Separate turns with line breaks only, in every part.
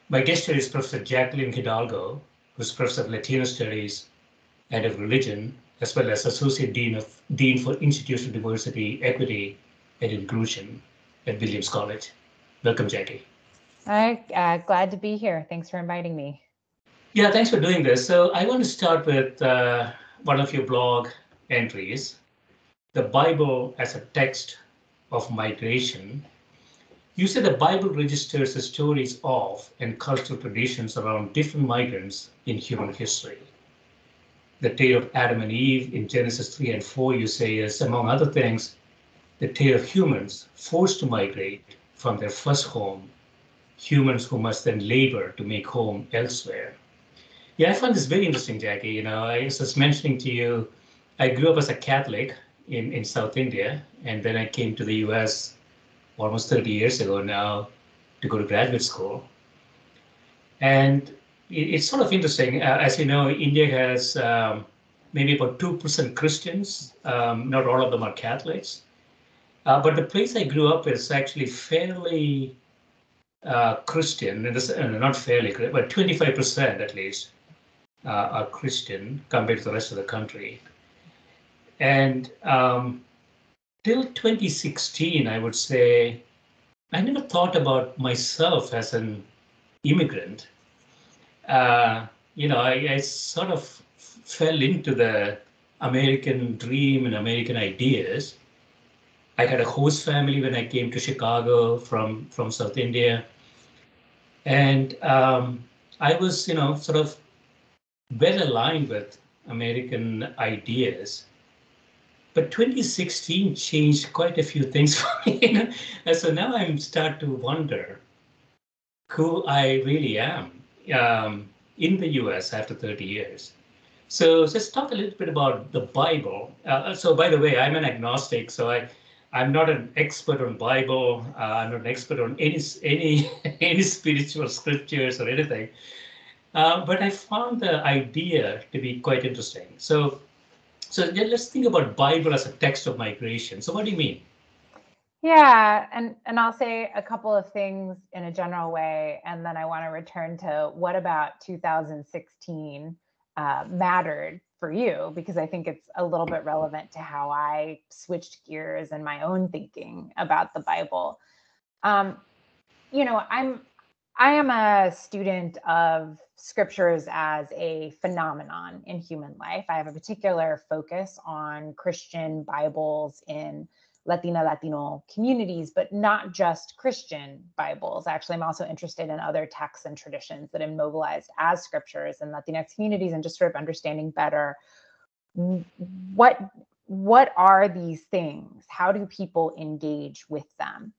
My guest today is Professor Jacqueline Hidalgo, who's Professor of Latina Studies and of Religion, as well as Associate Dean for Institutional Diversity, Equity, and Inclusion at Williams College. Welcome, Jackie.
Hi, glad to be here. Thanks for inviting me.
Yeah, thanks for doing this. So I want to start with one of your blog entries, the Bible as a text of migration. You say the Bible registers the stories of and cultural traditions around different migrants in human history. The tale of Adam and Eve in Genesis 3 and 4, you say, is, among other things, the tale of humans forced to migrate from their first home, humans who must then labor to make home elsewhere. Yeah, I find this very interesting, Jackie. I was just mentioning to you, I grew up as a Catholic in South India, and then I came to the US almost 30 years ago now to go to graduate school. And it's sort of interesting. As you know, India has maybe about 2% Christians. Not all of them are Catholics. But the place I grew up is actually fairly Christian, not fairly, but 25% at least are Christian compared to the rest of the country. And till 2016, I would say, I never thought about myself as an immigrant. I sort of fell into the American dream and American ideas. I had a host family when I came to Chicago from South India, and I was, sort of well aligned with American ideas. But 2016 changed quite a few things for me. And so now I'm start to wonder who I really am in the US after 30 years. So let's talk a little bit about the Bible. So by the way, I'm an agnostic, so I'm not an expert on Bible. I'm not an expert on any any spiritual scriptures or anything. But I found the idea to be quite interesting. So let's think about Bible as a text of migration. So what do you mean?
Yeah, and I'll say a couple of things in a general way, and then I want to return to what about 2016 mattered for you, because I think it's a little bit relevant to how I switched gears in my own thinking about the Bible. Um, I am a student of scriptures as a phenomenon in human life. I have a particular focus on Christian Bibles in Latino communities, but not just Christian Bibles. Actually, I'm also interested in other texts and traditions that are mobilized as scriptures in Latinx communities, and just sort of understanding better what are these things? How do people engage with them?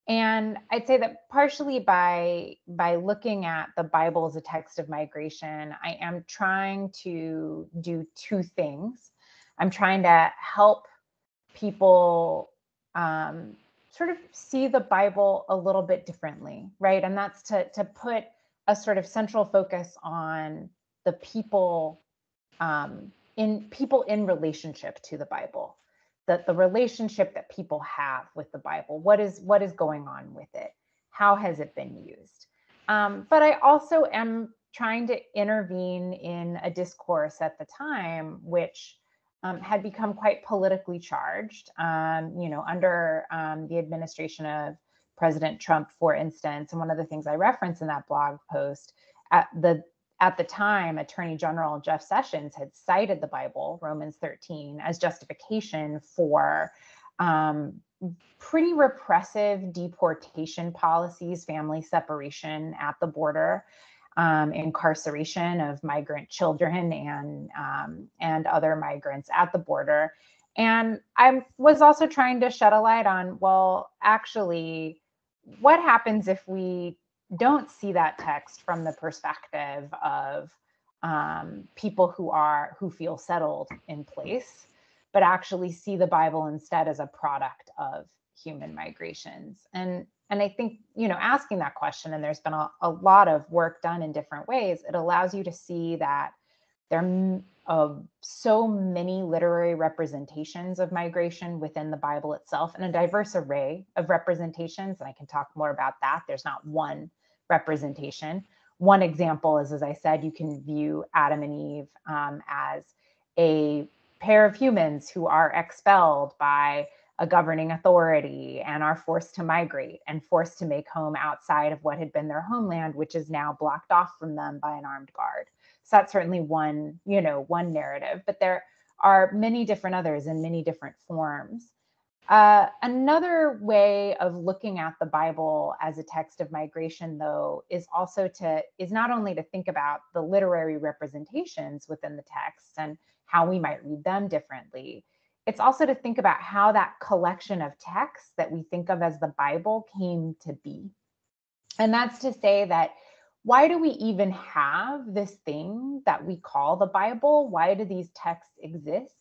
And I'd say that partially by looking at the Bible as a text of migration, I am trying to do two things. I'm trying to help people sort of see the Bible a little bit differently, right? And that's to put a sort of central focus on the people in relationship to the Bible, the relationship that people have with the Bible. What is going on with it? How has it been used? But I also am trying to intervene in a discourse at the time, which had become quite politically charged, under the administration of President Trump, for instance. And one of the things I reference in that blog post, at the time, Attorney General Jeff Sessions had cited the Bible, Romans 13, as justification for pretty repressive deportation policies, family separation at the border, incarceration of migrant children and other migrants at the border. And I was also trying to shed a light on, well, actually, what happens if we don't see that text from the perspective of people who feel settled in place, but actually see the Bible instead as a product of human migrations? And I think, asking that question, and there's been a lot of work done in different ways, it allows you to see that there are so many literary representations of migration within the Bible itself, and a diverse array of representations. And I can talk more about that. There's not one representation. One example is, as I said, you can view Adam and Eve as a pair of humans who are expelled by a governing authority and are forced to migrate and forced to make home outside of what had been their homeland, which is now blocked off from them by an armed guard. So that's certainly one narrative, but there are many different others in many different forms. Another way of looking at the Bible as a text of migration, though, is not only to think about the literary representations within the text and how we might read them differently. It's also to think about how that collection of texts that we think of as the Bible came to be. And that's to say that why do we even have this thing that we call the Bible? Why do these texts exist?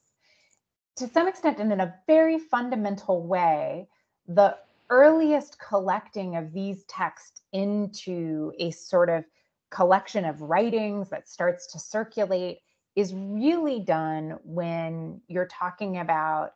To some extent, and in a very fundamental way, the earliest collecting of these texts into a sort of collection of writings that starts to circulate is really done when you're talking about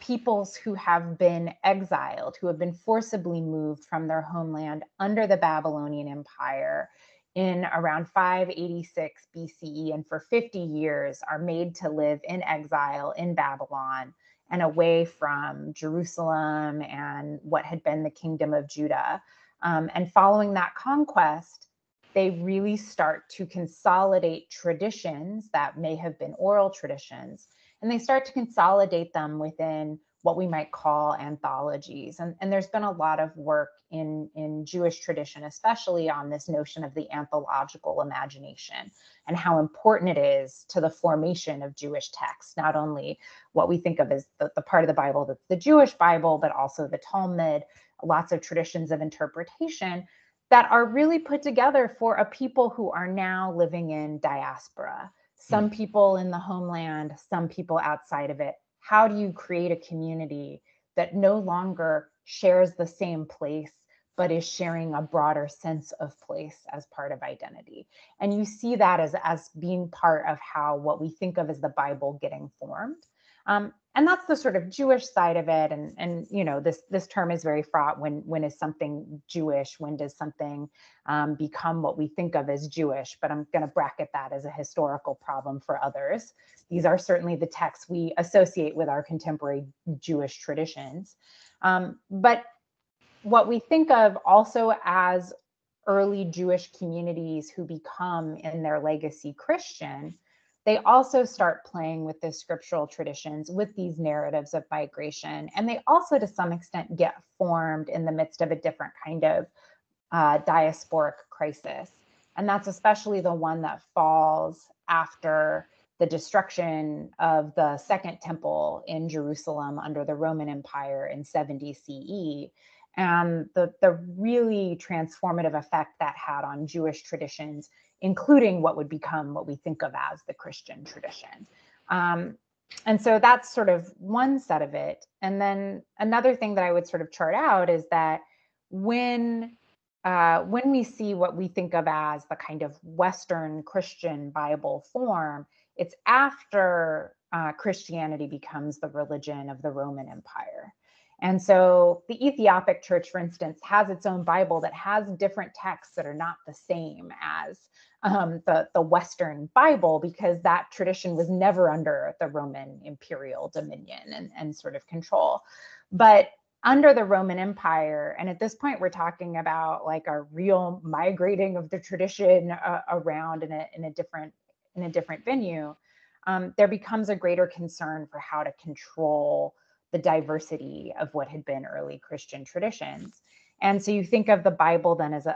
peoples who have been exiled, who have been forcibly moved from their homeland under the Babylonian Empire in around 586 BCE, and for 50 years are made to live in exile in Babylon and away from Jerusalem and what had been the kingdom of Judah. And following that conquest, they really start to consolidate traditions that may have been oral traditions, and they start to consolidate them within what we might call anthologies. And there's been a lot of work in Jewish tradition, especially on this notion of the anthological imagination and how important it is to the formation of Jewish texts, not only what we think of as the part of the Bible that's the Jewish Bible, but also the Talmud, lots of traditions of interpretation that are really put together for a people who are now living in diaspora. Some people in the homeland, some people outside of it. How do you create a community that no longer shares the same place, but is sharing a broader sense of place as part of identity? And you see that as being part of how what we think of as the Bible getting formed. And that's the sort of Jewish side of it. And this term is very fraught. When is something Jewish? When does something become what we think of as Jewish? But I'm going to bracket that as a historical problem for others. These are certainly the texts we associate with our contemporary Jewish traditions. But what we think of also as early Jewish communities who become in their legacy Christian, they also start playing with the scriptural traditions, with these narratives of migration. And they also, to some extent, get formed in the midst of a different kind of diasporic crisis. And that's especially the one that falls after the destruction of the Second Temple in Jerusalem under the Roman Empire in 70 CE. And the really transformative effect that had on Jewish traditions, including what would become what we think of as the Christian tradition. And so that's sort of one set of it. And then another thing that I would sort of chart out is that when we see what we think of as the kind of Western Christian Bible form, it's after Christianity becomes the religion of the Roman Empire. And so the Ethiopic church, for instance, has its own Bible that has different texts that are not the same as the Western Bible, because that tradition was never under the Roman imperial dominion and sort of control. But under the Roman Empire, and at this point, we're talking about like a real migrating of the tradition around in a different venue, there becomes a greater concern for how to control the diversity of what had been early Christian traditions. And so you think of the Bible then as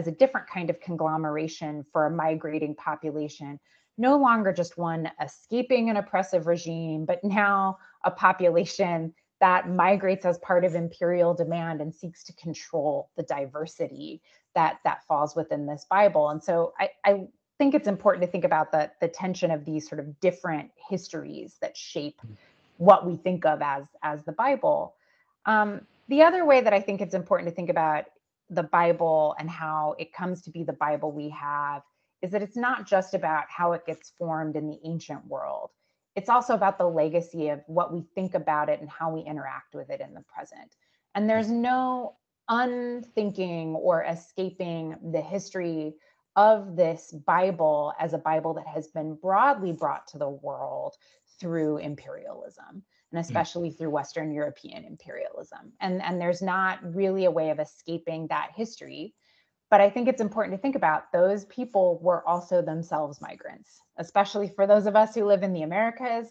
a different kind of conglomeration for a migrating population, no longer just one escaping an oppressive regime, but now a population that migrates as part of imperial demand and seeks to control the diversity that falls within this Bible. And so I think it's important to think about the tension of these sort of different histories that shape what we think of as the Bible. The other way that I think it's important to think about the Bible and how it comes to be the Bible we have is that it's not just about how it gets formed in the ancient world. It's also about the legacy of what we think about it and how we interact with it in the present. And there's no unthinking or escaping the history of this Bible as a Bible that has been broadly brought to the world through imperialism, and especially through Western European imperialism. And there's not really a way of escaping that history. But I think it's important to think about those people were also themselves migrants, especially for those of us who live in the Americas.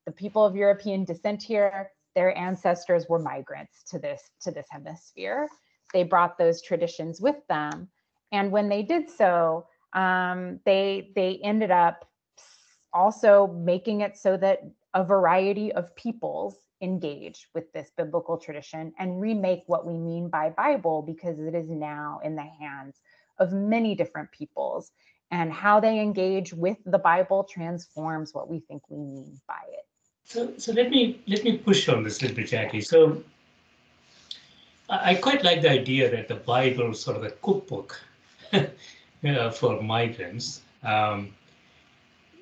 The people of European descent here, their ancestors were migrants to this hemisphere. They brought those traditions with them. And when they did so, they ended up also making it so that a variety of peoples engage with this biblical tradition and remake what we mean by Bible, because it is now in the hands of many different peoples, and how they engage with the Bible transforms what we think we mean by it.
So let me push on this a little bit, Jackie. So I quite like the idea that the Bible is sort of a cookbook for migrants.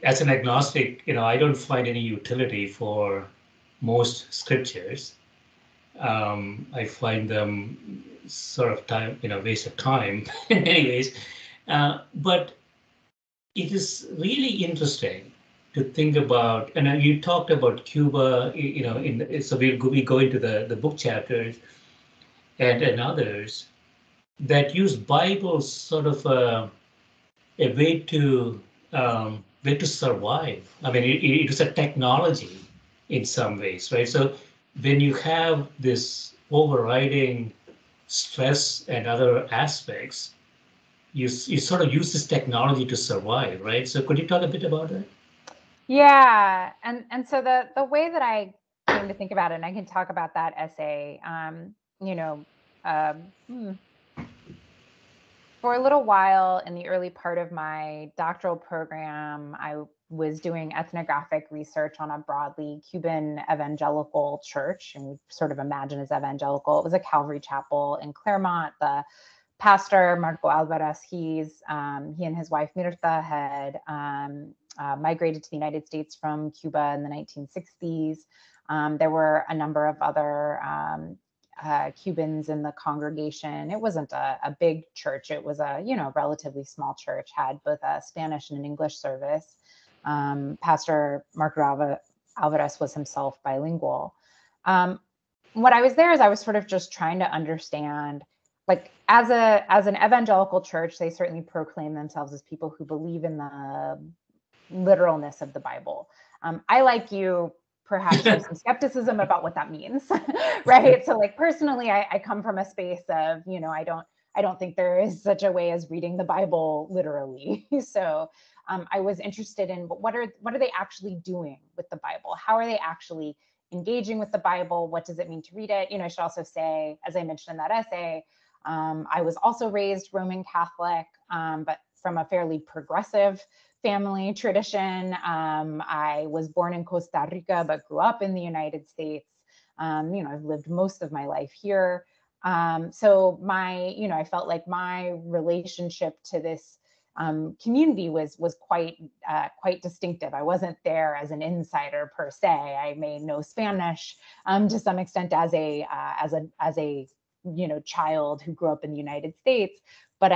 As an agnostic, I don't find any utility for most scriptures. I find them sort of time, waste of time. Anyways, but it is really interesting to think about. And you talked about Cuba, so we go into the book chapters and others that use Bible sort of a way to survive. I mean, it is a technology in some ways, right? So when you have this overriding stress and other aspects, you sort of use this technology to survive, right? So could you talk a bit about that?
Yeah, and so the way that I came to think about it, and I can talk about that essay, for a little while in the early part of my doctoral program, I was doing ethnographic research on a broadly Cuban evangelical church, and we sort of imagine as evangelical. It was a Calvary chapel in Claremont. The pastor, Marco Alvarez, he and his wife Mirta had migrated to the United States from Cuba in the 1960s. There were a number of other Cubans in the congregation. It wasn't a big church. It was a relatively small church, had both a Spanish and an English service. Pastor Marco Alvarez was himself bilingual. What I was there is I was sort of just trying to understand, like, as an evangelical church, they certainly proclaim themselves as people who believe in the literalness of the Bible. I, like you, perhaps have some skepticism about what that means, right? So, like, personally, I come from a space of, I don't think there is such a way as reading the Bible literally. So I was interested in what are they actually doing with the Bible? How are they actually engaging with the Bible? What does it mean to read it? I should also say, as I mentioned in that essay, I was also raised Roman Catholic, but from a fairly progressive family tradition. I was born in Costa Rica, but grew up in the United States. I've lived most of my life here. So I felt like my relationship to this community was quite distinctive. I wasn't there as an insider per se. I may know Spanish to some extent as a child who grew up in the United States, but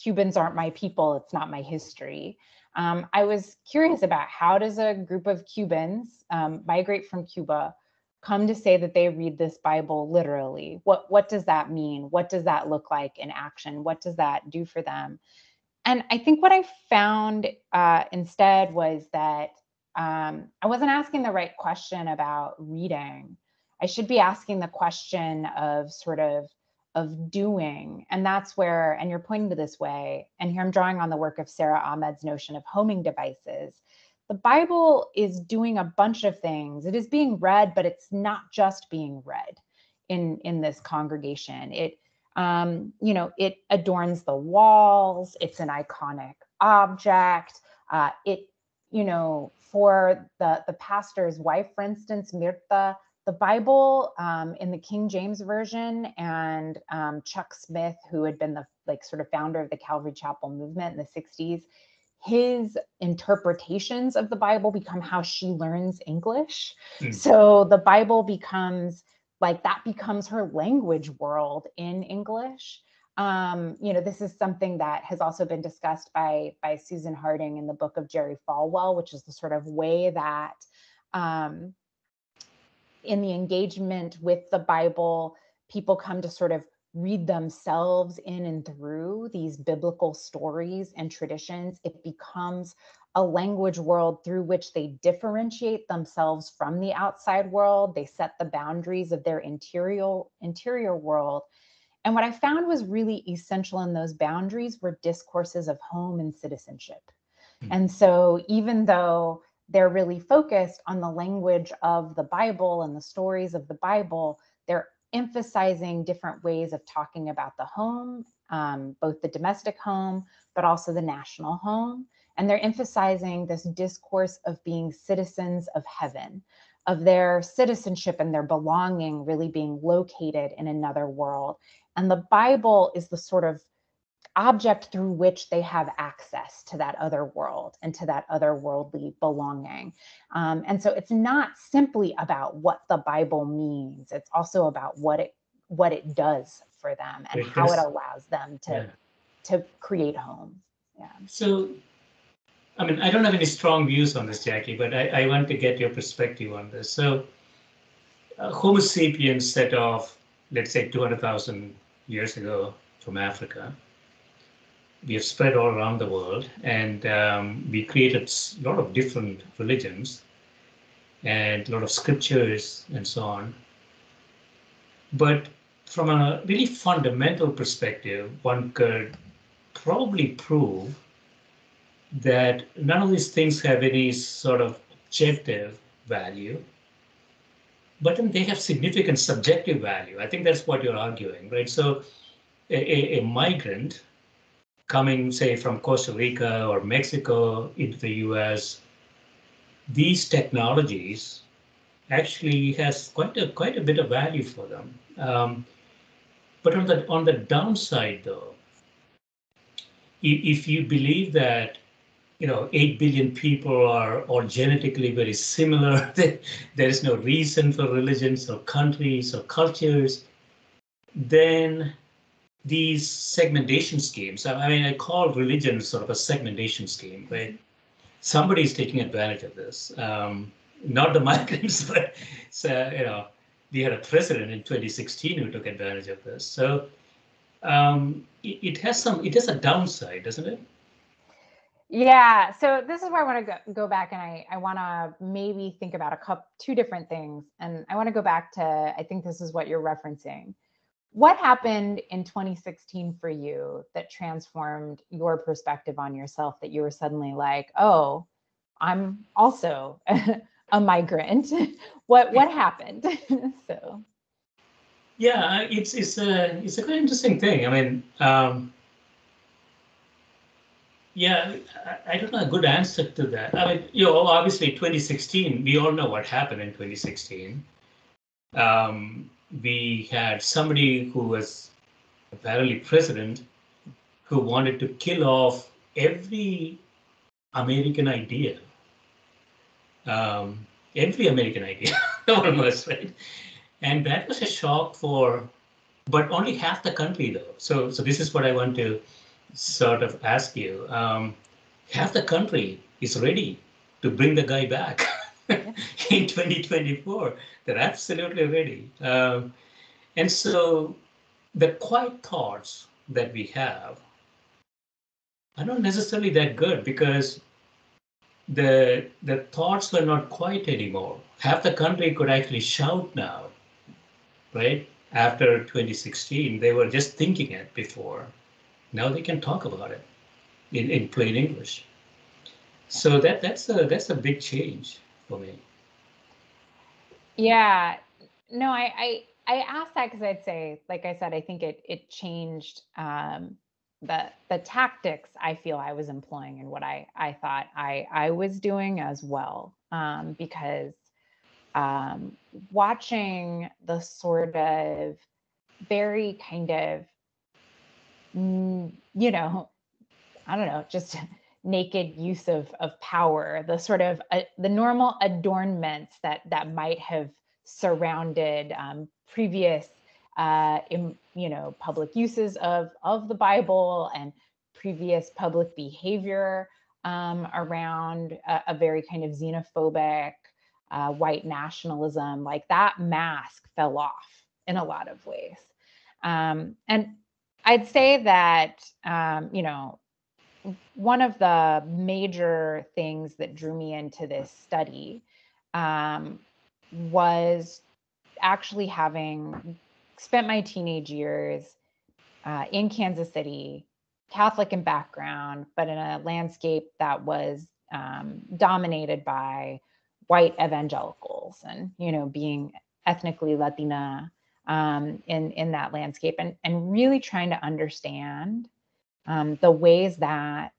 Cubans aren't my people. It's not my history. I was curious about, how does a group of Cubans migrate from Cuba, come to say that they read this Bible literally? What does that mean? What does that look like in action? What does that do for them? And I think what I found instead was that I wasn't asking the right question about reading. I should be asking the question of doing. And that's where, and you're pointing to this way, and here I'm drawing on the work of Sarah Ahmed's notion of homing devices. The Bible is doing a bunch of things. It is being read, but it's not just being read in this congregation. It adorns the walls. It's an iconic object. For the pastor's wife, for instance, Mirta, the Bible in the King James Version, and Chuck Smith, who had been the sort of founder of the Calvary Chapel movement in the 60s, his interpretations of the Bible become how she learns English. So the Bible becomes like that becomes her language world in English. This is something that has also been discussed by Susan Harding in the book of Jerry Falwell, which is the sort of way that in the engagement with the Bible, people come to sort of read themselves in and through these biblical stories and traditions. It becomes a language world through which they differentiate themselves from the outside world. They set the boundaries of their interior world. And what I found was really essential in those boundaries were discourses of home and citizenship. And so even though they're really focused on the language of the Bible and the stories of the Bible, they're emphasizing different ways of talking about the home, both the domestic home, but also the national home. And they're emphasizing this discourse of being citizens of heaven, of their citizenship and their belonging really being located in another world. And the Bible is the sort of object through which they have access to that other world and to that otherworldly belonging. And so it's not simply about what the Bible means. It's also about what it does for them and how it allows them to create home. Yeah.
So, I mean, I don't have any strong views on this, Jackie, but I want to get your perspective on this. So, Homo sapiens set off, let's say, 200,000 years ago from Africa. We have spread all around the world, and we created a lot of different religions and a lot of scriptures and so on. But from a really fundamental perspective, one could probably prove that none of these things have any sort of objective value, but then they have significant subjective value. I think that's what you're arguing, right? So a migrant coming, say, from Costa Rica or Mexico into the US, these technologies actually has quite a bit of value for them. But on the downside, though, if you believe that 8 billion people are all genetically very similar, there is no reason for religions or countries or cultures, then these segmentation schemes, I mean, I call religion sort of a segmentation scheme, right? Somebody is taking advantage of this. Not the migrants, but we had a president in 2016 who took advantage of this. So it has a downside, doesn't it?
Yeah. So this is where I want to go back, and I want to maybe think about two different things. And I want to go back to, I think this is what you're referencing. What happened in 2016 for you that transformed your perspective on yourself, that you were suddenly like, oh, I'm also a migrant? What happened? So.
Yeah, it's a very interesting thing. I mean, yeah, I don't know a good answer to that. I mean, obviously 2016, we all know what happened in 2016. We had somebody who was apparently president who wanted to kill off every American idea. Every American idea, almost, right? And that was a shock but only half the country though. So this is what I want to sort of ask you. Half the country is ready to bring the guy back in 2024. They're absolutely ready. And so the quiet thoughts that we have are not necessarily that good, because the thoughts were not quiet anymore. Half the country could actually shout now, right? After 2016, they were just thinking it before. Now they can talk about it in plain English. So that's a big change for me.
Yeah. No, I asked that because I'd say, like I said, I think it changed the tactics I feel I was employing and what I thought I was doing as well. Because watching the sort of very kind of, I don't know, just naked use of power, the sort of the normal adornments that might have surrounded previous public uses of the Bible and previous public behavior around a very kind of xenophobic white nationalism. Like that mask fell off in a lot of ways. And I'd say that, one of the major things that drew me into this study was actually having spent my teenage years in Kansas City, Catholic in background, but in a landscape that was dominated by white evangelicals and, being ethnically Latina in that landscape, and really trying to understand the ways that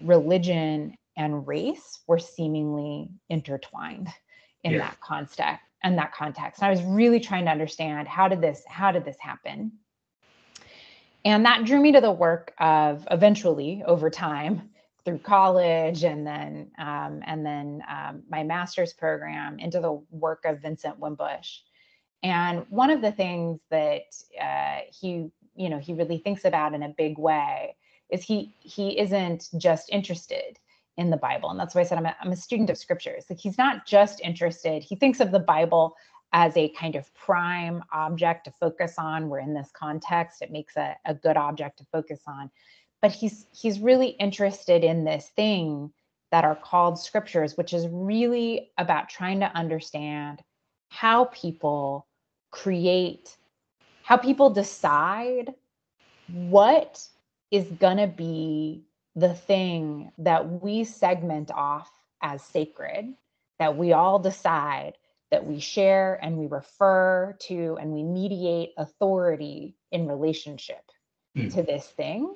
religion and race were seemingly intertwined in that context. And I was really trying to understand how did this happen? And that drew me to the work of, eventually over time through college and then my master's program, into the work of Vincent Wimbush. And one of the things that he really thinks about in a big way is he isn't just interested in the Bible. And that's why I said I'm a student of scriptures. Like, he's not just interested. He thinks of the Bible as a kind of prime object to focus on. We're in this context. It makes a good object to focus on. But he's really interested in this thing that are called scriptures, which is really about trying to understand how people decide what is going to be the thing that we segment off as sacred, that we all decide that we share and we refer to and we mediate authority in relationship to this thing.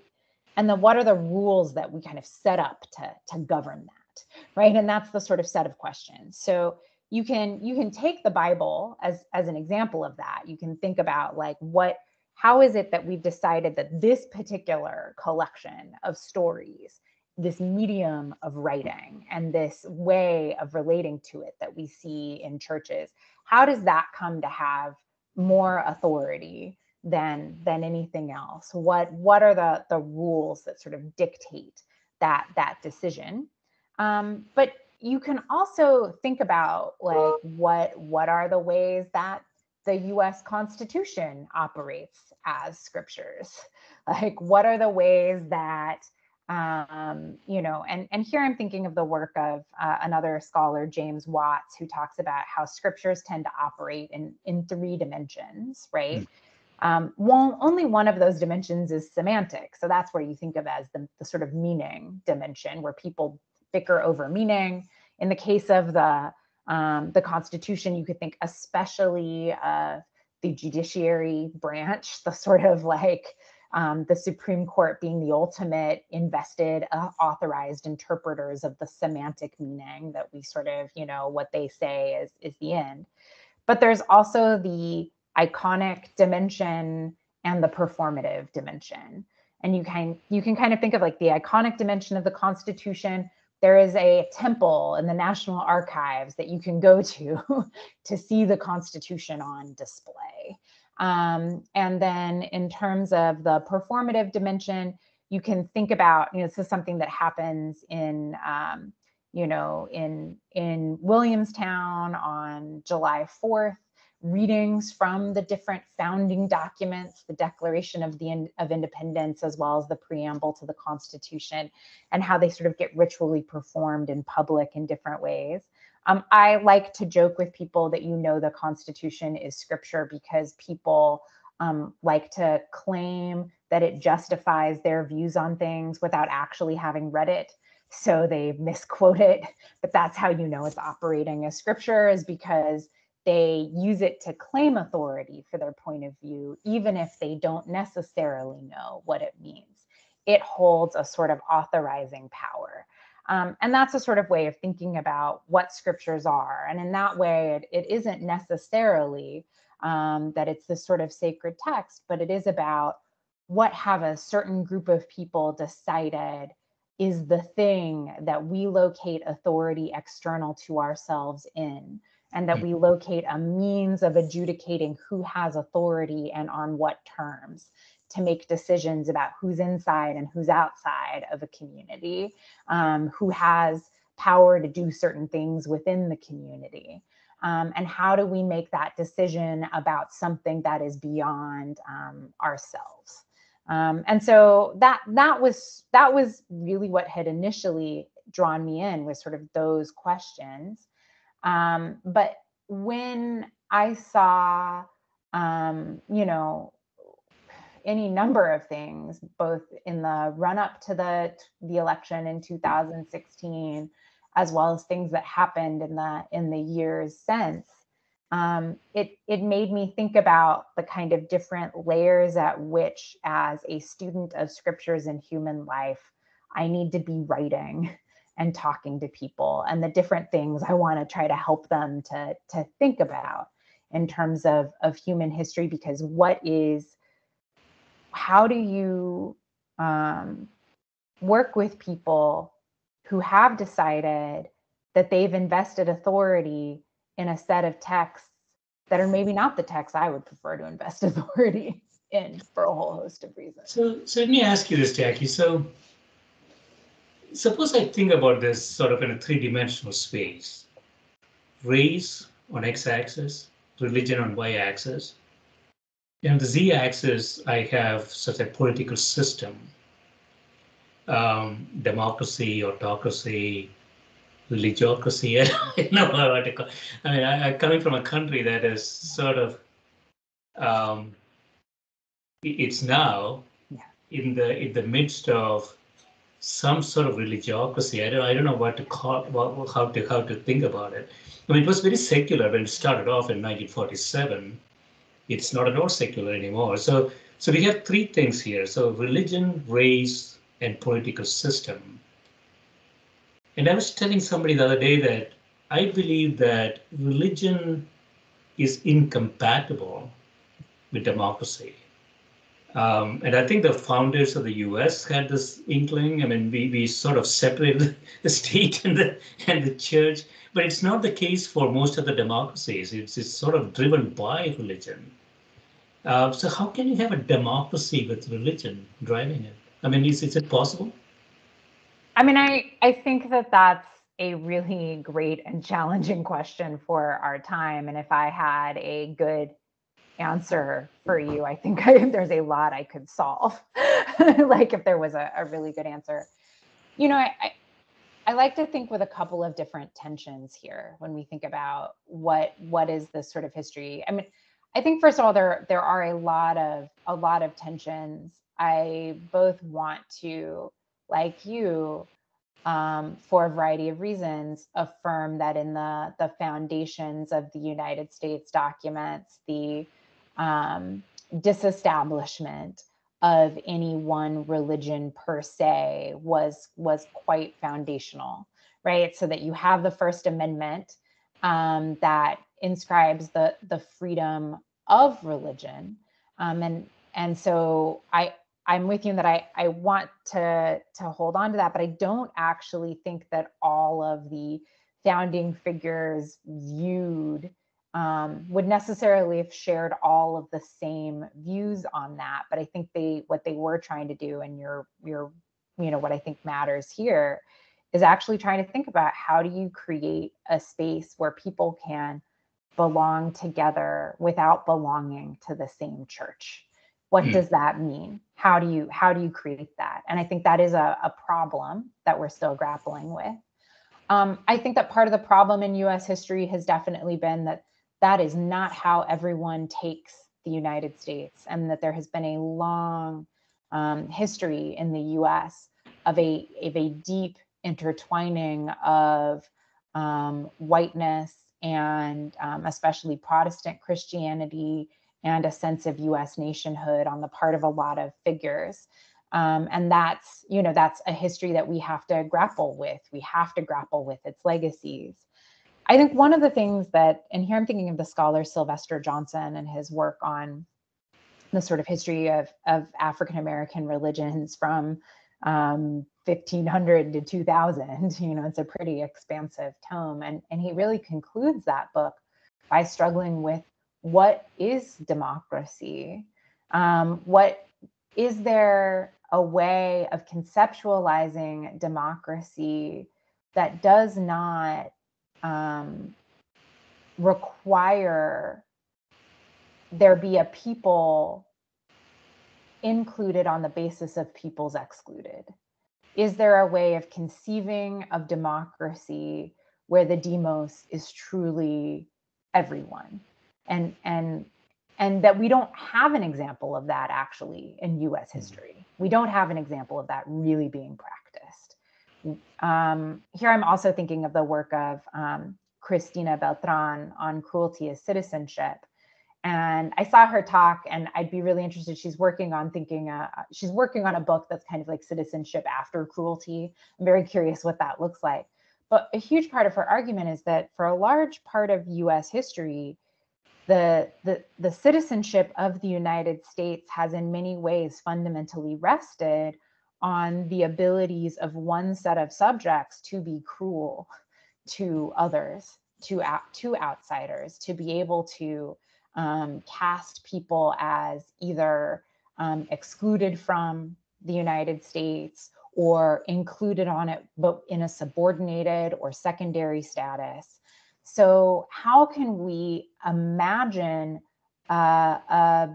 And then what are the rules that we kind of set up to govern that, right? And that's the sort of set of questions. So you can take the Bible as an example of that. You can think about like how is it that we've decided that this particular collection of stories, this medium of writing and this way of relating to it that we see in churches, how does that come to have more authority than anything else? What are the rules that sort of dictate that decision? But you can also think about like what are the ways that the US Constitution operates as scriptures? Like, what are the ways that, and here I'm thinking of the work of another scholar, James Watts, who talks about how scriptures tend to operate in 3 dimensions, right? Only one of those dimensions is semantic. So that's where you think of as the sort of meaning dimension, where people bicker over meaning. In the case of the Constitution, you could think especially of the judiciary branch, the sort of like the Supreme Court being the ultimate invested, authorized interpreters of the semantic meaning that we sort of, what they say is the end. But there's also the iconic dimension and the performative dimension. And you can kind of think of like the iconic dimension of the Constitution. There is a temple in the National Archives that you can go to see the Constitution on display. And then in terms of the performative dimension, you can think about, this is something that happens in Williamstown on July 4th, readings from the different founding documents, the Declaration of Independence, as well as the preamble to the Constitution, and how they sort of get ritually performed in public in different ways. I like to joke with people that the Constitution is scripture because people like to claim that it justifies their views on things without actually having read it. So they misquote it, but that's how it's operating as scripture, is because they use it to claim authority for their point of view, even if they don't necessarily know what it means. It holds a sort of authorizing power. And that's a sort of way of thinking about what scriptures are. And in that way, it isn't necessarily that it's this sort of sacred text, but it is about what have a certain group of people decided is the thing that we locate authority external to ourselves in. and that we locate a means of adjudicating who has authority and on what terms to make decisions about who's inside and who's outside of a community, who has power to do certain things within the community. And how do we make that decision about something that is beyond ourselves? And so that was really what had initially drawn me in, was sort of those questions. But when I saw, any number of things, both in the run up to the election in 2016, as well as things that happened in the years since, it made me think about the kind of different layers at which, as a student of scriptures and human life, I need to be writing and talking to people, and the different things I want to try to help them to think about in terms of human history. Because how do you work with people who have decided that they've invested authority in a set of texts that are maybe not the texts I would prefer to invest authority in, for a whole host of reasons?
So let me ask you this, Jackie. So suppose I think about this sort of in a three-dimensional space: race on x-axis, religion on y-axis. And on the z-axis, I have such a political system, democracy, autocracy, religiocracy. I don't know what to call. I mean, I'm coming from a country that is sort of, it's now in the midst of some sort of religiocracy. I don't know what to call, how to think about it. I mean, it was very secular when it started off in 1947. It's not at all secular anymore. So we have three things here. So religion, race, and political system. And I was telling somebody the other day that I believe that religion is incompatible with democracy. And I think the founders of the US had this inkling. I mean, we sort of separated the state and the church, but it's not the case for most of the democracies. It's sort of driven by religion. So how can you have a democracy with religion driving it? I mean, is it possible?
I mean, I think that that's a really great and challenging question for our time. And if I had a good answer for you, I think there's a lot I could solve. Like, if there was a really good answer. I like to think with a couple of different tensions here when we think about what is this sort of history. I mean, I think first of all, there are a lot of tensions. I both want to, like you, for a variety of reasons, affirm that in the foundations of the United States documents, the disestablishment of any one religion per se was quite foundational, right? So that you have the First Amendment that inscribes the freedom of religion, and so I'm with you in that I want to hold on to that, but I don't actually think that all of the founding figures viewed would necessarily have shared all of the same views on that. But I think what they were trying to do, and your what I think matters here, is actually trying to think about how do you create a space where people can belong together without belonging to the same church. What does that mean? How do you create that? And I think that is a problem that we're still grappling with. I think that part of the problem in US history has definitely been that is not how everyone takes the United States, and that there has been a long history in the US of a deep intertwining of whiteness and especially Protestant Christianity, and a sense of US nationhood on the part of a lot of figures. And that's a history that we have to grapple with. We have to grapple with its legacies. I think one of the things that, and here I'm thinking of the scholar Sylvester Johnson and his work on the sort of history of African-American religions from 1500 to 2000, it's a pretty expansive tome. And he really concludes that book by struggling with what is democracy? What is there a way of conceptualizing democracy that does not require there be a people included on the basis of peoples excluded? Is there a way of conceiving of democracy where the demos is truly everyone? And that we don't have an example of that actually in US history. We don't have an example of that really being practiced. Here I'm also thinking of the work of Cristina Beltran on cruelty as citizenship. And I saw her talk, and I'd be really interested. She's working on she's working on a book that's kind of like citizenship after cruelty. I'm very curious what that looks like. But a huge part of her argument is that for a large part of US history, the citizenship of the United States has in many ways fundamentally rested on the abilities of one set of subjects to be cruel to others, to outsiders, to be able to cast people as either excluded from the United States or included on it, but in a subordinated or secondary status. So how can we imagine a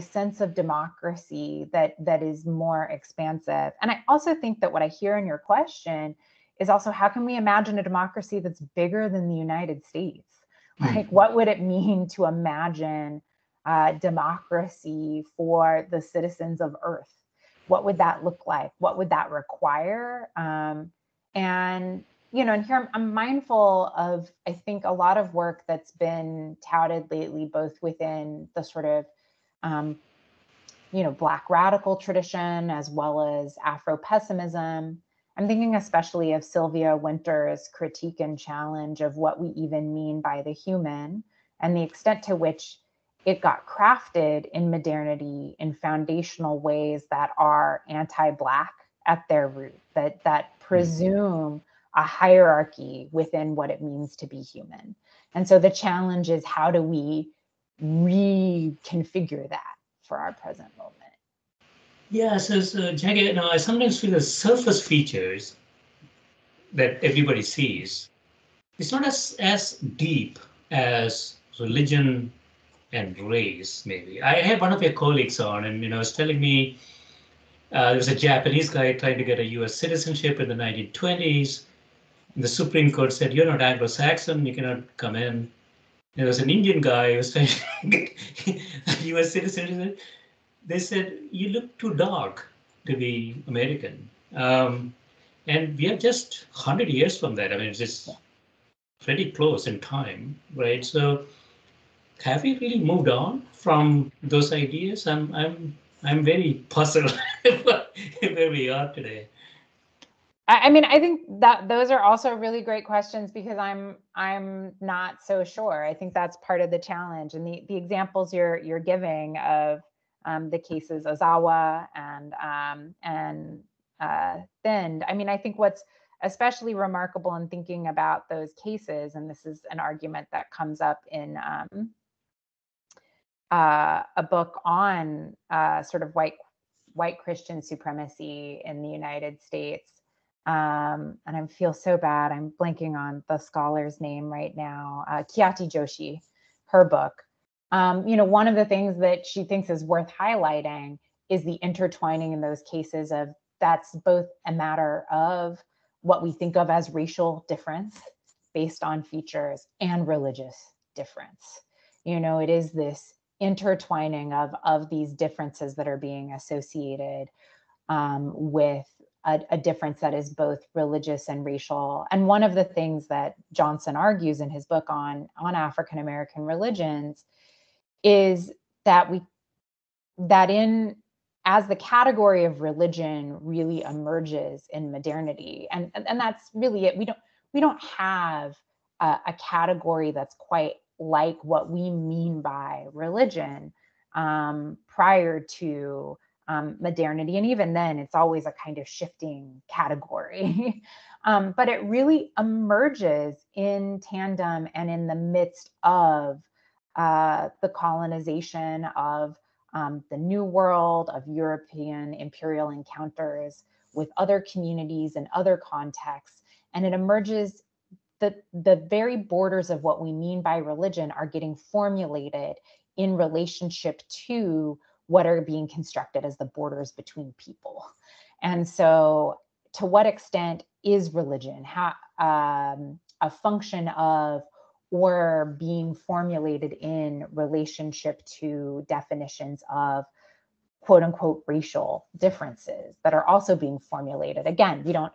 sense of democracy that is more expansive? And I also think that what I hear in your question is also, how can we imagine a democracy that's bigger than the United States? Like, what would it mean to imagine democracy for the citizens of Earth? What would that look like? What would that require? And and here I'm mindful of, I think, a lot of work that's been touted lately, both within the sort of, Black radical tradition, as well as Afro-pessimism. I'm thinking especially of Sylvia Wynter's critique and challenge of what we even mean by the human, and the extent to which it got crafted in modernity in foundational ways that are anti-Black at their root, that presume a hierarchy within what it means to be human. And so the challenge is, how do we reconfigure that for our present moment?
Yeah, so Jackie, I sometimes feel the surface features that everybody sees, it's not as deep as religion and race, maybe. I had one of your colleagues on, and was telling me there was a Japanese guy trying to get a U.S. citizenship in the 1920s. And the Supreme Court said, "You're not Anglo-Saxon, you cannot come in." There was an Indian guy who was trying to get a U.S. citizenship. They said, "You look too dark to be American." And we are just 100 years from that. I mean, it's just pretty close in time, right? So have we really moved on from those ideas? I'm very puzzled where we are today.
I mean, I think that those are also really great questions, because I'm not so sure. I think that's part of the challenge, and the examples you're giving of the cases Ozawa and Thind. I mean, I think what's especially remarkable in thinking about those cases, and this is an argument that comes up in a book on sort of white Christian supremacy in the United States. And I feel so bad, I'm blanking on the scholar's name right now, Khyati Joshi, her book. One of the things that she thinks is worth highlighting is the intertwining in those cases of, that's both a matter of what we think of as racial difference based on features and religious difference. It is this intertwining of these differences that are being associated with a difference that is both religious and racial. And one of the things that Johnson argues in his book on African American religions is that as the category of religion really emerges in modernity, and that's really it. We don't have a category that's quite like what we mean by religion prior to modernity. And even then, it's always a kind of shifting category. But it really emerges in tandem and in the midst of the colonization of the New World, of European imperial encounters with other communities and other contexts. And it emerges that the very borders of what we mean by religion are getting formulated in relationship to what are being constructed as the borders between people. And so, to what extent is religion a function of or being formulated in relationship to definitions of quote unquote racial differences that are also being formulated? Again, we don't,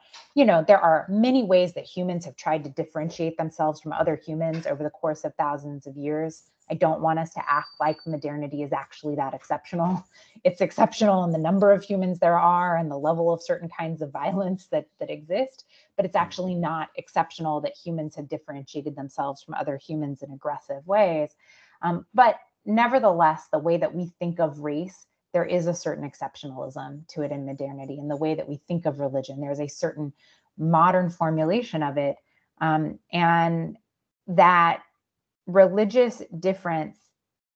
there are many ways that humans have tried to differentiate themselves from other humans over the course of thousands of years. I don't want us to act like modernity is actually that exceptional. It's exceptional in the number of humans there are and the level of certain kinds of violence that exist, but it's actually not exceptional that humans have differentiated themselves from other humans in aggressive ways. But nevertheless, the way that we think of race, there is a certain exceptionalism to it in modernity. In the way that we think of religion, there's a certain modern formulation of it. And that religious difference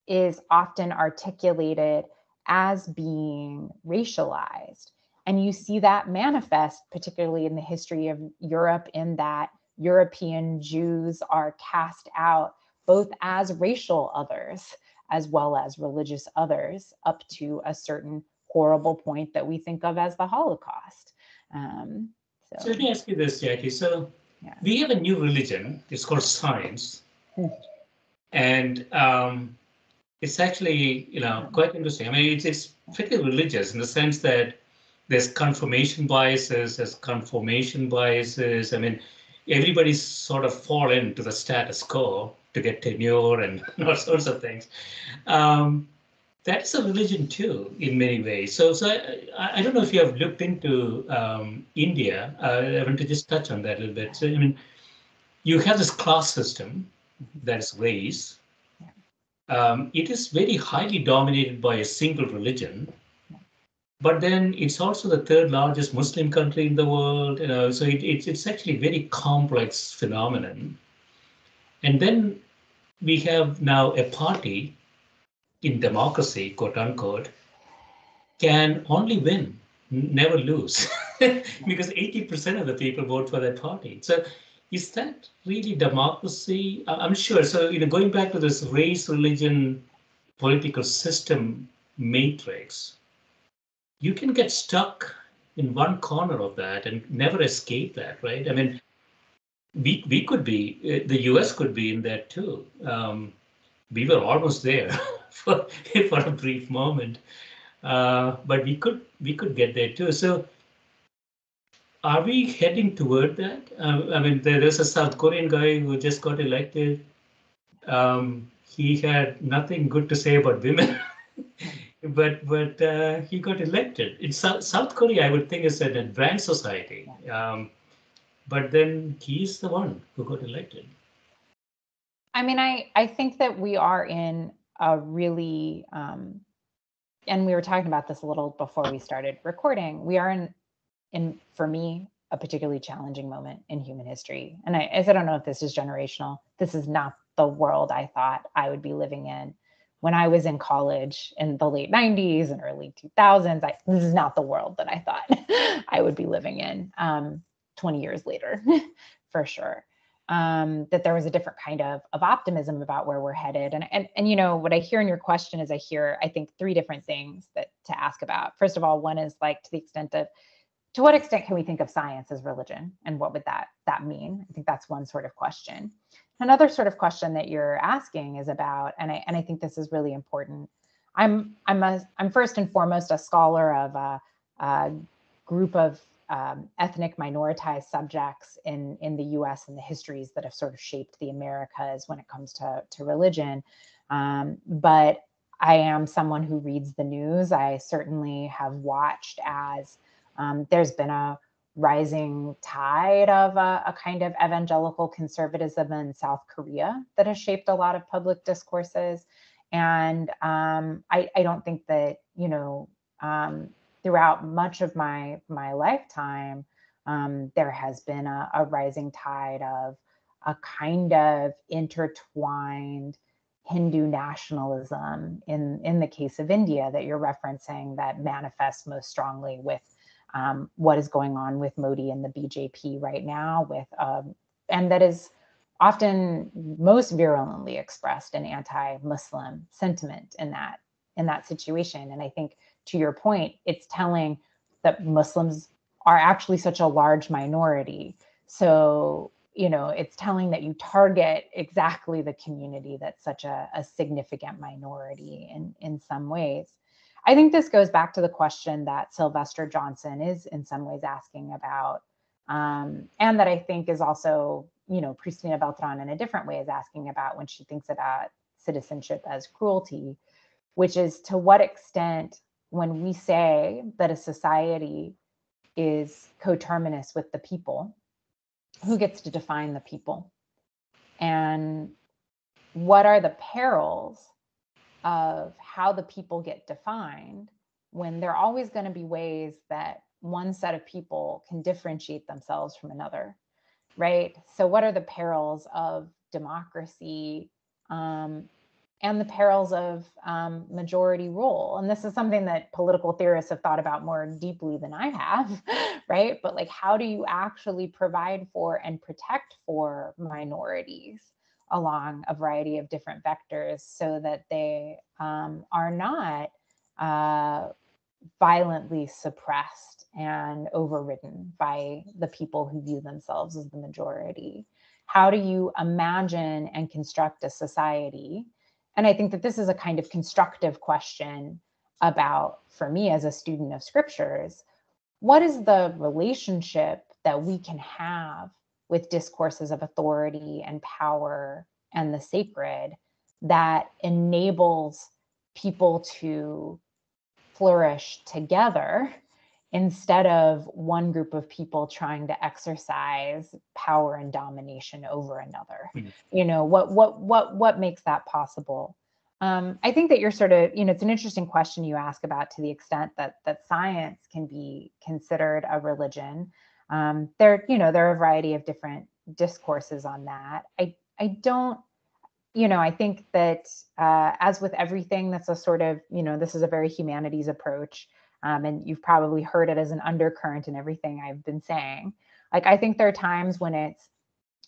is often articulated as being racialized. And you see that manifest, particularly in the history of Europe, in that European Jews are cast out both as racial others as well as religious others, up to a certain horrible point that we think of as the Holocaust.
So let me ask you this, Jackie. So yeah, we have a new religion. It's called science, and it's actually, quite interesting. I mean, it's pretty religious in the sense that there's confirmation biases, there's confirmation biases. I mean, everybody's sort of fall into the status quo to get tenure and all sorts of things. That's a religion too, in many ways. So I don't know if you have looked into India. I want to just touch on that a little bit. So, I mean, you have this class system that is race. It is very highly dominated by a single religion. But then it's also the third largest Muslim country in the world, so it's actually a very complex phenomenon. And then we have now a party in democracy, quote unquote, can only win, never lose, because 80% of the people vote for that party. So is that really democracy? I'm sure. So, going back to this race, religion, political system matrix, you can get stuck in one corner of that and never escape that, right? I mean, we could be, the US could be in that too. We were almost there for a brief moment, but we could get there too. So, are we heading toward that? I mean, there's a South Korean guy who just got elected. He had nothing good to say about women. But he got elected. In South Korea, I would think is an advanced society. But then he's the one who got elected.
I mean, I think that we are in a really, and we were talking about this a little before we started recording. We are in for me, a particularly challenging moment in human history. And I don't know if this is generational. This is not the world I thought I would be living in when I was in college in the late 90s and early 2000s. This is not the world that I thought I would be living in 20 years later, for sure. That there was a different kind of optimism about where we're headed. And what I hear in your question is I think three different things that to ask about. First of all, one is like to what extent can we think of science as religion, and what would that mean? I think that's one sort of question. Another sort of question that you're asking is about, and I think this is really important. I'm first and foremost a scholar of a group of ethnic minoritized subjects in the U.S. and the histories that have sort of shaped the Americas when it comes to religion. But I am someone who reads the news. I certainly have watched as there's been a rising tide of a kind of evangelical conservatism in South Korea that has shaped a lot of public discourses. And I don't think that, throughout much of my lifetime, there has been a rising tide of a kind of intertwined Hindu nationalism in the case of India that you're referencing, that manifests most strongly with what is going on with Modi and the BJP right now, and that is often most virulently expressed in anti-Muslim sentiment in that situation. And I think, to your point, it's telling that Muslims are actually such a large minority. So, it's telling that you target exactly the community that's such a significant minority in some ways. I think this goes back to the question that Sylvester Johnson is in some ways asking about, and that I think is also, Cristina Beltran in a different way is asking about when she thinks about citizenship as cruelty, which is, to what extent, when we say that a society is coterminous with the people, who gets to define the people? And what are the perils of how the people get defined when there are always going to be ways that one set of people can differentiate themselves from another, right? So what are the perils of democracy, and the perils of majority rule? And this is something that political theorists have thought about more deeply than I have, right? But like, how do you actually provide for and protect for minorities along a variety of different vectors so that they are not violently suppressed and overridden by the people who view themselves as the majority? How do you imagine and construct a society? And I think that this is a kind of constructive question about, for me as a student of scriptures, what is the relationship that we can have with discourses of authority and power and the sacred that enables people to flourish together instead of one group of people trying to exercise power and domination over another? What makes that possible? I think that you're sort of, it's an interesting question you ask about, to the extent that science can be considered a religion. There are a variety of different discourses on that. I don't, I think that as with everything that's a sort of, this is a very humanities approach. And you've probably heard it as an undercurrent in everything I've been saying. Like, I think there are times when it's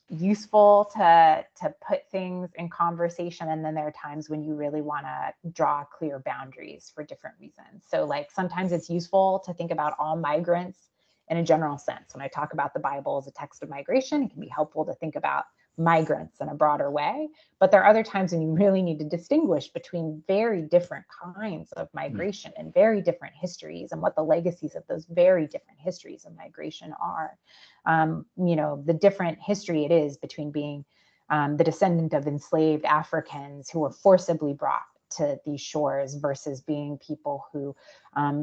useful to put things in conversation, and then there are times when you really want to draw clear boundaries for different reasons. So like, sometimes it's useful to think about all migrants in a general sense. When I talk about the Bible as a text of migration, it can be helpful to think about migrants in a broader way. But there are other times when you really need to distinguish between very different kinds of migration and very different histories, and what the legacies of those very different histories of migration are. The different history it is between being the descendant of enslaved Africans who were forcibly brought to these shores versus being people who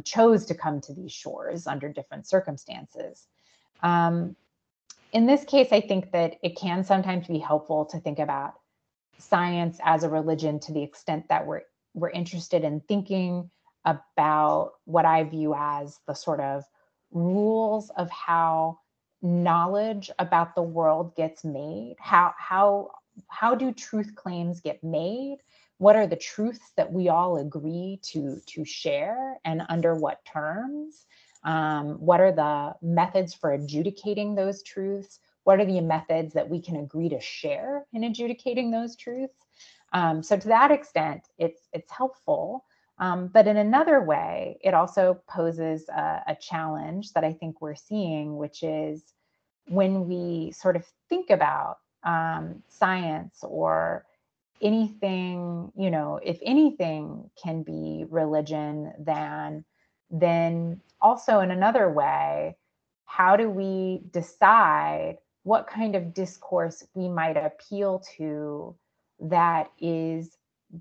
chose to come to these shores under different circumstances. In this case, I think that it can sometimes be helpful to think about science as a religion, to the extent that we're interested in thinking about what I view as the sort of rules of how knowledge about the world gets made. How do truth claims get made? What are the truths that we all agree to share, and under what terms? What are the methods for adjudicating those truths? What are the methods that we can agree to share in adjudicating those truths? So to that extent, it's helpful. But in another way, it also poses a challenge that I think we're seeing, which is when we sort of think about science or anything, if anything can be religion, then also in another way, how do we decide what kind of discourse we might appeal to that is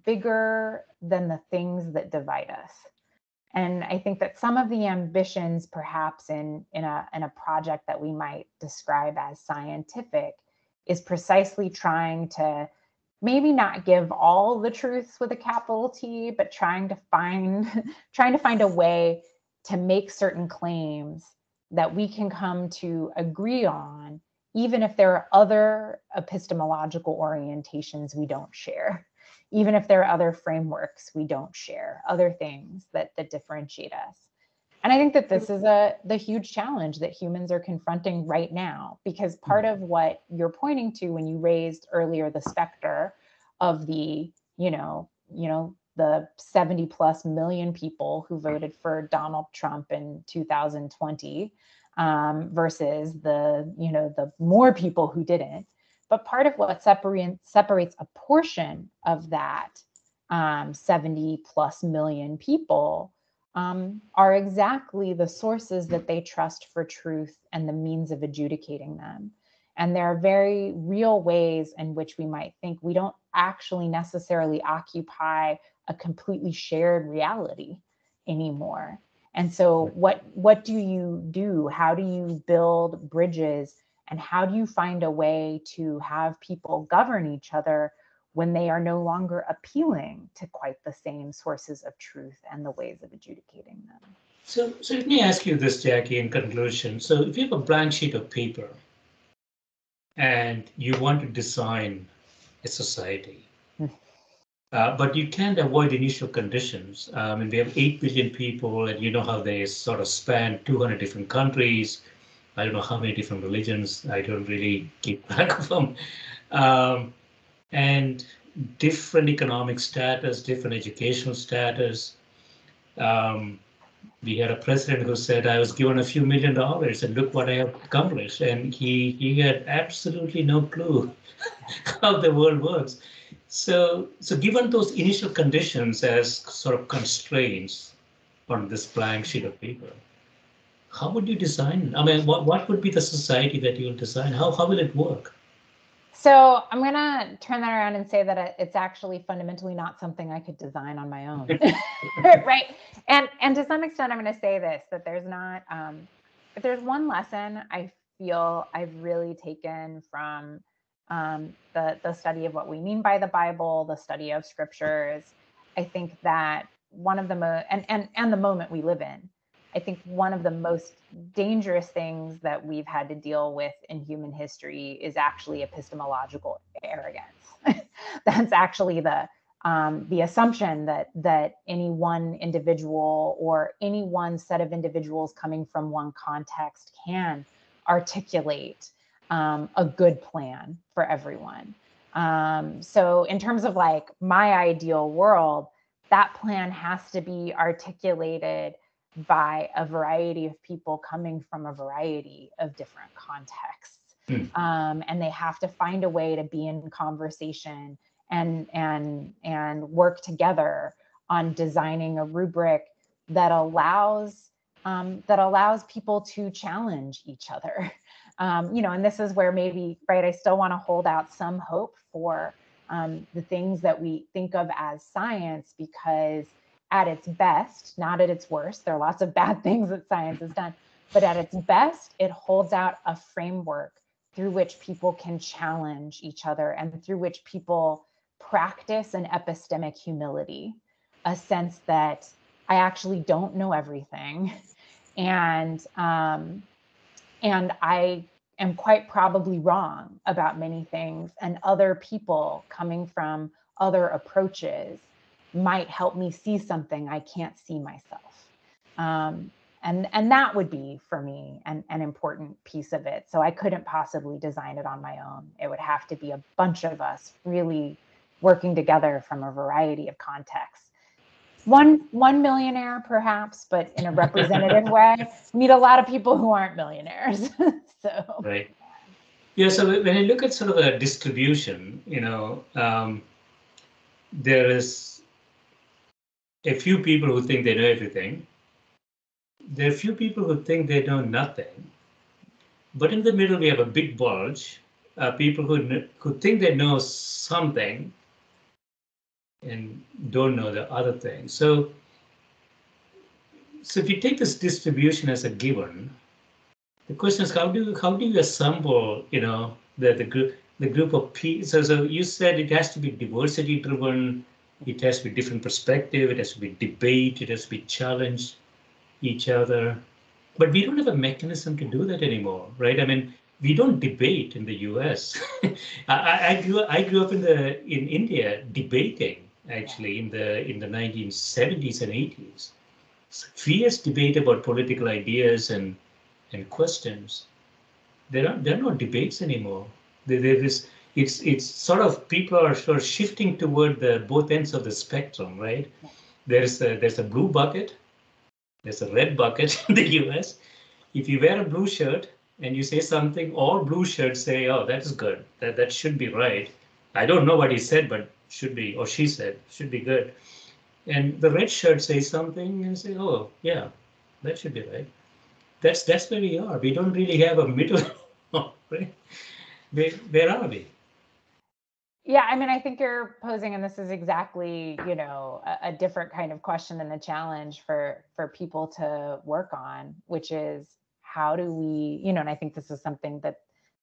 bigger than the things that divide us? And I think that some of the ambitions, perhaps in a project that we might describe as scientific, is precisely trying to maybe not give all the truths with a capital T, but trying to find a way to make certain claims that we can come to agree on, even if there are other epistemological orientations we don't share, even if there are other frameworks we don't share, other things that differentiate us. And I think that this is the huge challenge that humans are confronting right now, because part of what you're pointing to when you raised earlier the specter of the, the 70 plus million people who voted for Donald Trump in 2020 versus the more people who didn't. But part of what separates a portion of that 70 plus million people are exactly the sources that they trust for truth and the means of adjudicating them. And there are very real ways in which we might think we don't actually necessarily occupy a completely shared reality anymore. And so what do you do? How do you build bridges? And how do you find a way to have people govern each other when they are no longer appealing to quite the same sources of truth and the ways of adjudicating them?
So let me ask you this, Jackie, in conclusion. So if you have a blank sheet of paper and you want to design a society, but you can't avoid initial conditions. And we have 8 billion people, and you know how they sort of span 200 different countries. I don't know how many different religions. I don't really keep track of them. And different economic status, different educational status. We had a president who said, I was given a few $1 million and look what I have accomplished. And he had absolutely no clue how the world works. So given those initial conditions as sort of constraints on this blank sheet of paper, how would you design? I mean, what would be the society that you will design? How will it work?
So I'm going to turn that around and say that it's actually fundamentally not something I could design on my own. Right. And to some extent, I'm going to say this, that there's not, if there's one lesson I feel I've really taken from the study of what we mean by the Bible, the study of scriptures, I think that one of the and the moment we live in, I think one of the most dangerous things that we've had to deal with in human history is actually epistemological arrogance. That's actually the assumption that any one individual or any one set of individuals coming from one context can articulate a good plan for everyone. So in terms of like my ideal world, that plan has to be articulated by a variety of people coming from a variety of different contexts. And they have to find a way to be in conversation and work together on designing a rubric that allows people to challenge each other. And this is where maybe, right, I still want to hold out some hope for the things that we think of as science, because at its best, not at its worst, there are lots of bad things that science has done, but at its best, it holds out a framework through which people can challenge each other and through which people practice an epistemic humility, a sense that I actually don't know everything. And I am quite probably wrong about many things, and other people coming from other approaches might help me see something I can't see myself. And that would be, for me, an important piece of it. So I couldn't possibly design it on my own. It would have to be a bunch of us really working together from a variety of contexts. One millionaire, perhaps, but in a representative way. We need a lot of people who aren't millionaires. So
Right. Yeah. So when you look at sort of a distribution, there is a few people who think they know everything. There are a few people who think they know nothing. But in the middle, we have a big bulge, people who think they know something and don't know the other thing. So if you take this distribution as a given, the question is how do you assemble, the group? the group of people. So you said it has to be diversity driven. It has to be different perspective. It has to be debate. It has to be challenge each other. But we don't have a mechanism to do that anymore, right? I mean, we don't debate in the U.S. I grew up in India debating actually in the 1970s and 80s. Fierce debate about political ideas and questions. There are no debates anymore. There is it's sort of people are sort of shifting toward the both ends of the spectrum, right? There's a blue bucket, there's a red bucket in the US. If you wear a blue shirt and you say something, all blue shirts say, "Oh, that is good. That should be right." I don't know what he said, but should be, or she said, should be good. And the red shirt says something and say, "Oh, yeah, that should be right." That's where we are. We don't really have a middle. Right? Where are we?
Yeah, I mean, I think you're posing, and this is exactly, a different kind of question and a challenge for people to work on, which is how do we, and I think this is something that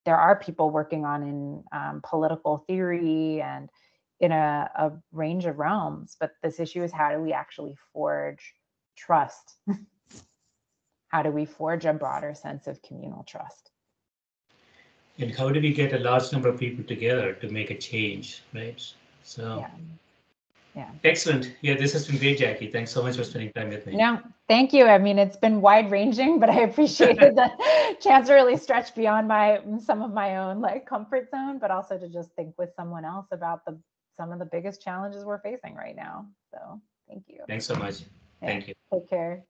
there are people working on in political theory and in a range of realms. But this issue is, how do we actually forge trust? How do we forge a broader sense of communal trust?
And how do we get a large number of people together to make a change, right? So
Yeah. Yeah.
excellent. Yeah, this has been great, Jackie. Thanks so much for spending time with me.
No, thank you. I mean, it's been wide ranging, but I appreciated the chance to really stretch beyond some of my own comfort zone, but also to just think with someone else about some of the biggest challenges we're facing right now. So thank you.
Thanks so much.
Yeah,
Thank you.
take care.